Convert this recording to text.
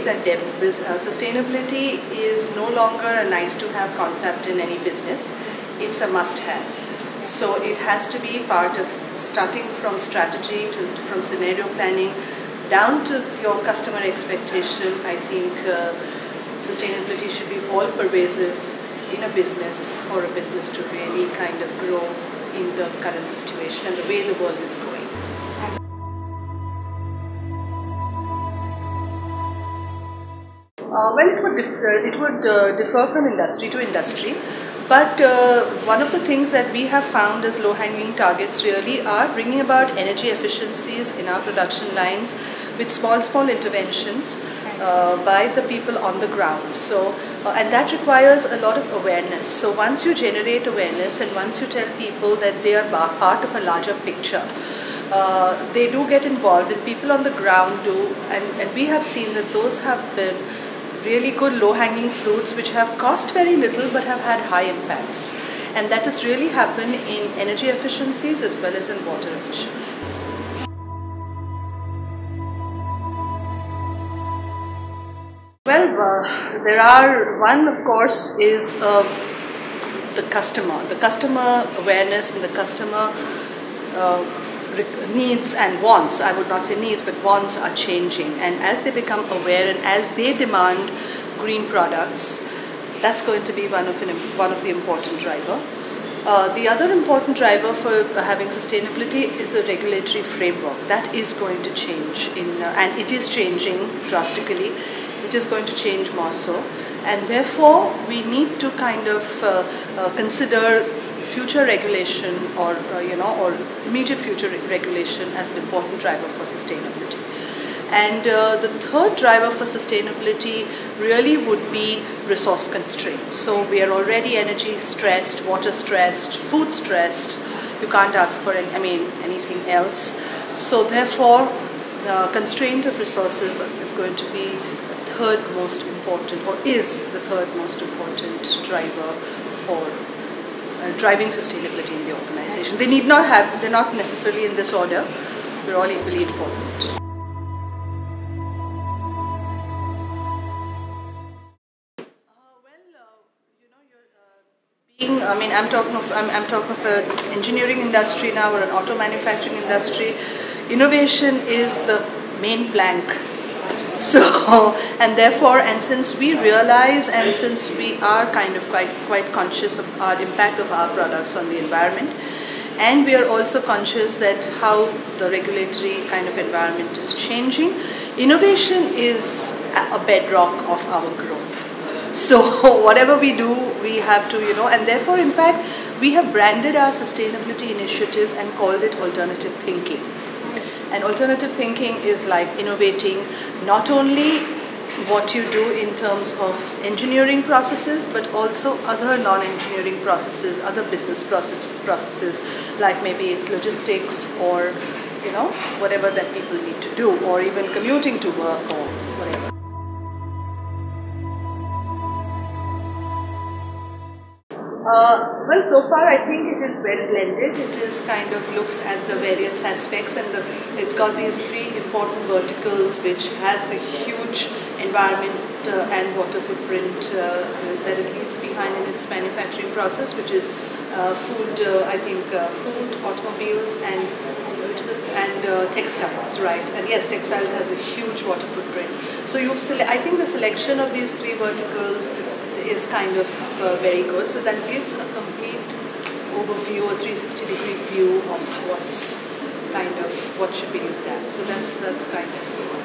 that sustainability is no longer a nice to have concept in any business, it's a must have. So it has to be part of starting from strategy from scenario planning down to your customer expectation. I think sustainability should be all pervasive in a business for a business to really kind of grow in the current situation and the way the world is going. Well, it would differ from industry to industry, but one of the things that we have found as low-hanging targets really are bringing about energy efficiencies in our production lines with small interventions by the people on the ground. So, and that requires a lot of awareness. So once you generate awareness and once you tell people that they are part of a larger picture, they do get involved, and people on the ground do, and we have seen that those have been really good low-hanging fruits which have cost very little but have had high impacts, and that has really happened in energy efficiencies as well as in water efficiencies. Well, there are, one of course is the customer awareness, and the customer needs and wants, I would not say needs, but wants are changing, and as they become aware and as they demand green products, that's going to be one of the important driver. The other important driver for having sustainability is the regulatory framework. That is going to change and it is changing drastically. It is going to change more so, and therefore we need to kind of consider future regulation or immediate future regulation as an important driver for sustainability. And the third driver for sustainability really would be resource constraints. So we are already energy stressed, water stressed, food stressed. You can't ask for anything else. So therefore, constraint of resources is going to be the third most important, or is the third most important driver for driving sustainability in the organization. They're not necessarily in this order. They're all equally important. I'm talking of an engineering industry now, or an auto manufacturing industry. Innovation is the main plank. So, and therefore, and since we realize, and since we are kind of quite conscious of our impact of our products on the environment, and we are also conscious that how the regulatory kind of environment is changing, innovation is a bedrock of our growth. So whatever we do, we have to, and therefore, in fact, we have branded our sustainability initiative and called it alternative thinking. And alternative thinking is like innovating not only what you do in terms of engineering processes, but also other non-engineering processes, other business processes, like maybe it's logistics or, whatever that people need to do, or even commuting to work or whatever. Well, so far I think it is well blended. It is kind of looks at the various aspects, and it's got these three important verticals, which has a huge environment and water footprint that it leaves behind in its manufacturing process, which is food, food, automobiles, and textiles, right? And yes, textiles has a huge water footprint. So I think the selection of these three verticals is kind of very good. So that gives a complete overview, a 360-degree view of what should be looked at. So that's kind of good.